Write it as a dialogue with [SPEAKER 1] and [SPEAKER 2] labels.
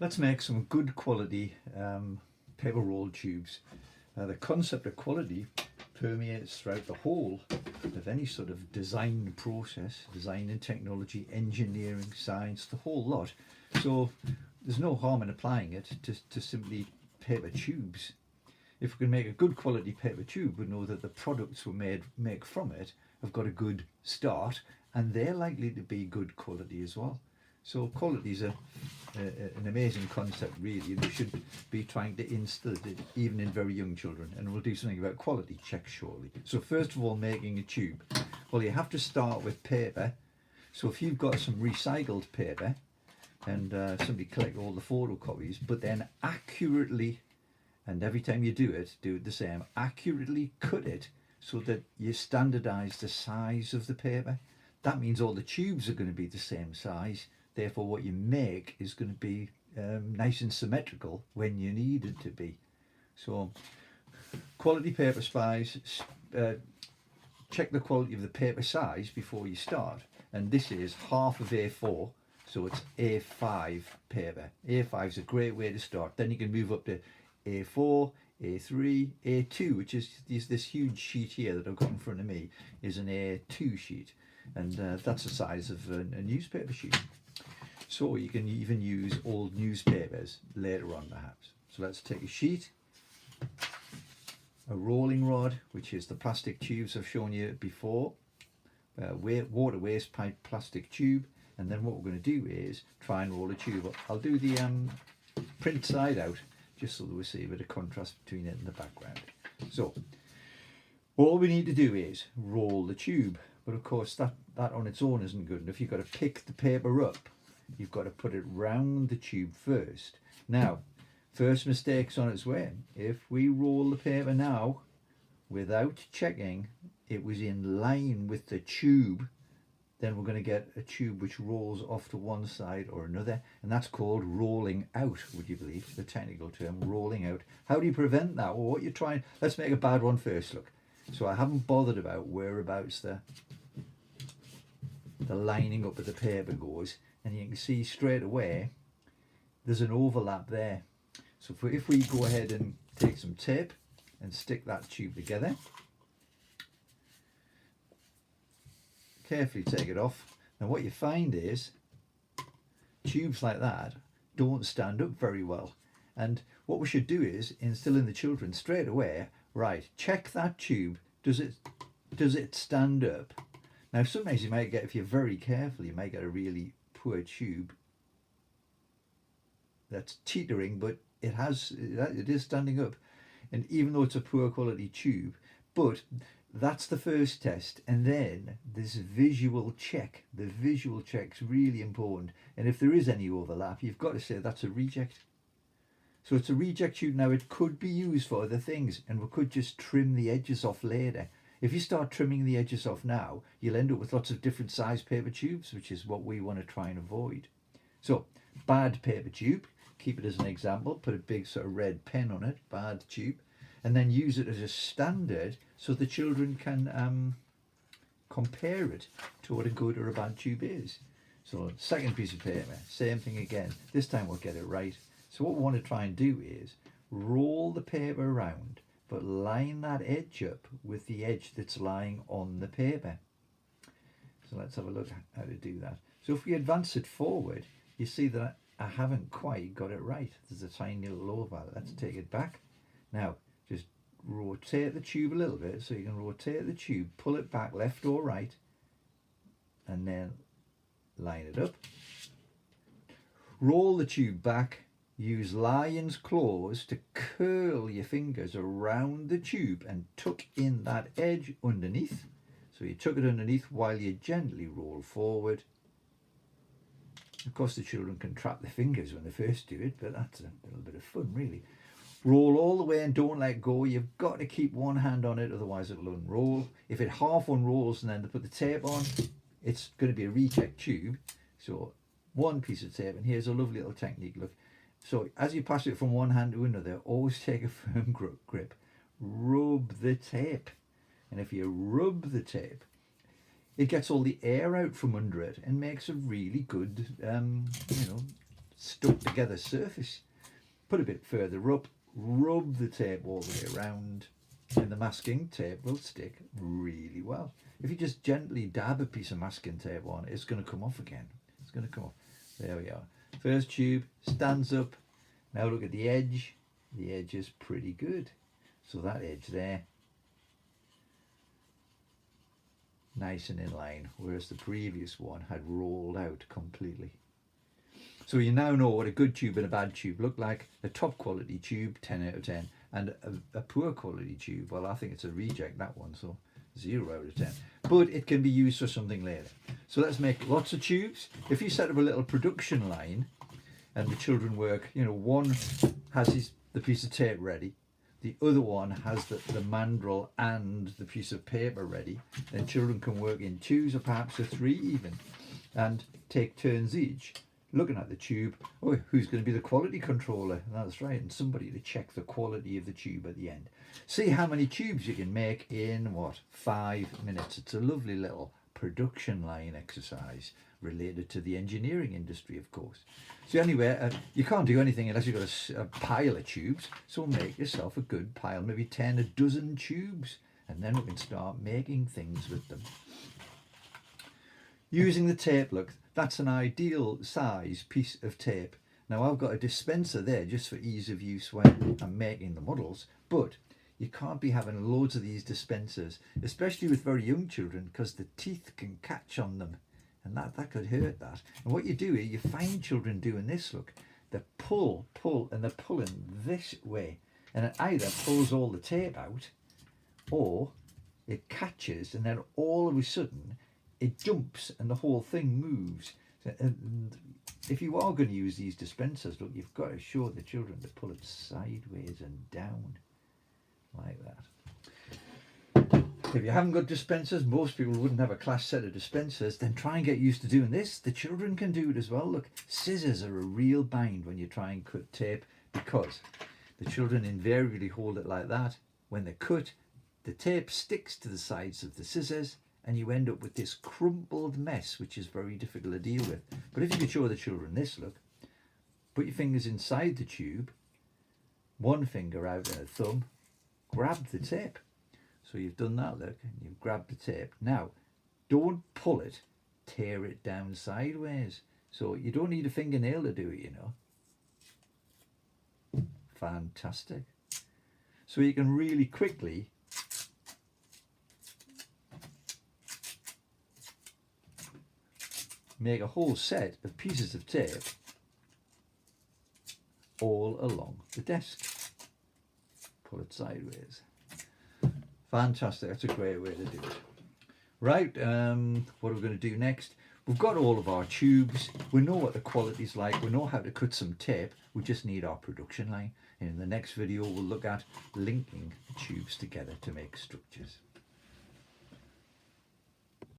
[SPEAKER 1] Let's make some good quality paper roll tubes. The concept of quality permeates throughout the whole of any sort of design process, design and technology, engineering, science, the whole lot. So there's no harm in applying it to simply paper tubes. If we can make a good quality paper tube, we know that the products we make from it have got a good start, and they're likely to be good quality as well. So quality is an amazing concept, really, and we should be trying to instill it even in very young children. And we'll do something about quality checks shortly. So first of all, making a tube. Well, you have to start with paper. So if you've got some recycled paper, and somebody collect all the photocopies, but then accurately, and every time you do it the same, accurately cut it so that you standardize the size of the paper. That means all the tubes are going to be the same size. Therefore, what you make is going to be nice and symmetrical when you need it to be. So, quality paper size, check the quality of the paper size before you start. And this is half of A4, so it's A5 paper. A5 is a great way to start. Then you can move up to A4, A3, A2, which is this huge sheet here that I've got in front of me, is an A2 sheet. And that's the size of a newspaper sheet. So you can even use old newspapers later on perhaps. So let's take a sheet, a rolling rod, which is the plastic tubes I've shown you before, water waste pipe plastic tube, and then what we're going to do is try and roll a tube. I'll do the print side out just so that we see a bit of contrast between it and the background. So all we need to do is roll the tube, but of course that on its own isn't good enough. You've got to pick the paper up. You've got to put it round the tube first. Now, first mistake's on its way. If we roll the paper now without checking it was in line with the tube, then we're going to get a tube which rolls off to one side or another, and that's called rolling out, would you believe, the technical term, rolling out. How do you prevent that? Well, what you're trying, let's make a bad one first, look. So I haven't bothered about whereabouts the lining up of the paper goes, and you can see straight away there's an overlap there. So if we go ahead and take some tape and stick that tube together, carefully take it off. Now what you find is tubes like that don't stand up very well, and what we should do is instill in the children straight away, right, check that tube, does it stand up? Now sometimes you might get, if you're very careful, you might get a really poor tube that's teetering, but it is standing up, and even though it's a poor quality tube, but that's the first test. And then this visual check, the visual check's really important, and if there is any overlap, you've got to say that's a reject. So it's a reject tube. Now it could be used for other things, and we could just trim the edges off later. If you start trimming the edges off now, you'll end up with lots of different size paper tubes, which is what we want to try and avoid. So, bad paper tube, keep it as an example, put a big sort of red pen on it, bad tube, and then use it as a standard so the children can compare it to what a good or a bad tube is. So, second piece of paper, same thing again. This time we'll get it right. So what we want to try and do is roll the paper around, but line that edge up with the edge that's lying on the paper. So let's have a look at how to do that. So if we advance it forward, you see that I haven't quite got it right. There's a tiny little overlap. Let's take it back. Now, just rotate the tube a little bit, so you can rotate the tube, pull it back left or right, and then line it up. Roll the tube back. Use lion's claws to curl your fingers around the tube and tuck in that edge underneath. So you tuck it underneath while you gently roll forward. Of course the children can trap their fingers when they first do it, but that's a little bit of fun really. Roll all the way and don't let go. You've got to keep one hand on it, otherwise it'll unroll. If it half unrolls and then they put the tape on, it's going to be a reject tube. So one piece of tape, and here's a lovely little technique, look. So as you pass it from one hand to another, always take a firm grip. Rub the tape. And if you rub the tape, it gets all the air out from under it and makes a really good, stuck together surface. Put a bit further up, rub the tape all the way around, and the masking tape will stick really well. If you just gently dab a piece of masking tape on, it's going to come off again. It's going to come off. There we are. First tube stands up. Now look at the edge. The edge is pretty good. So that edge there, nice and in line, whereas the previous one had rolled out completely. So you now know what a good tube and a bad tube look like. A top quality tube, 10 out of 10, and a poor quality tube, well, I think it's a reject, that one, so 0 out of 10. But it can be used for something later. So let's make lots of tubes. If you set up a little production line and the children work, you know, one has the piece of tape ready, the other one has the mandrel and the piece of paper ready, then children can work in 2s or perhaps a 3 even, and take turns each looking at the tube. Oh, who's going to be the quality controller? That's right, and somebody to check the quality of the tube at the end. See how many tubes you can make in, what, 5 minutes. It's a lovely little production line exercise related to the engineering industry, of course. So anyway, you can't do anything unless you've got a pile of tubes, so make yourself a good pile, maybe 10 a dozen tubes, and then we can start making things with them. Using the tape, look, that's an ideal size piece of tape. Now I've got a dispenser there just for ease of use when I'm making the models, but you can't be having loads of these dispensers, especially with very young children, because the teeth can catch on them, and that could hurt that. And what you do is you find children doing this, look, they pull, and they're pulling this way, and it either pulls all the tape out, or it catches, and then all of a sudden it jumps and the whole thing moves. And if you are going to use these dispensers, look, you've got to show the children to pull it sideways and down like that. If you haven't got dispensers, most people wouldn't have a class set of dispensers, then try and get used to doing this. The children can do it as well. Look, scissors are a real bind when you try and cut tape, because the children invariably hold it like that. When they cut, the tape sticks to the sides of the scissors, and you end up with this crumpled mess, which is very difficult to deal with. But if you could show the children this, look, put your fingers inside the tube, one finger out and a thumb, grab the tape. So you've done that, look, and you've grabbed the tape. Now, don't pull it, tear it down sideways. So you don't need a fingernail to do it, you know. Fantastic. So you can really quickly make a whole set of pieces of tape all along the desk. Pull it sideways. Fantastic, that's a great way to do it. Right, what are we going to do next? We've got all of our tubes, we know what the quality's like, we know how to cut some tape, we just need our production line. And in the next video we'll look at linking the tubes together to make structures.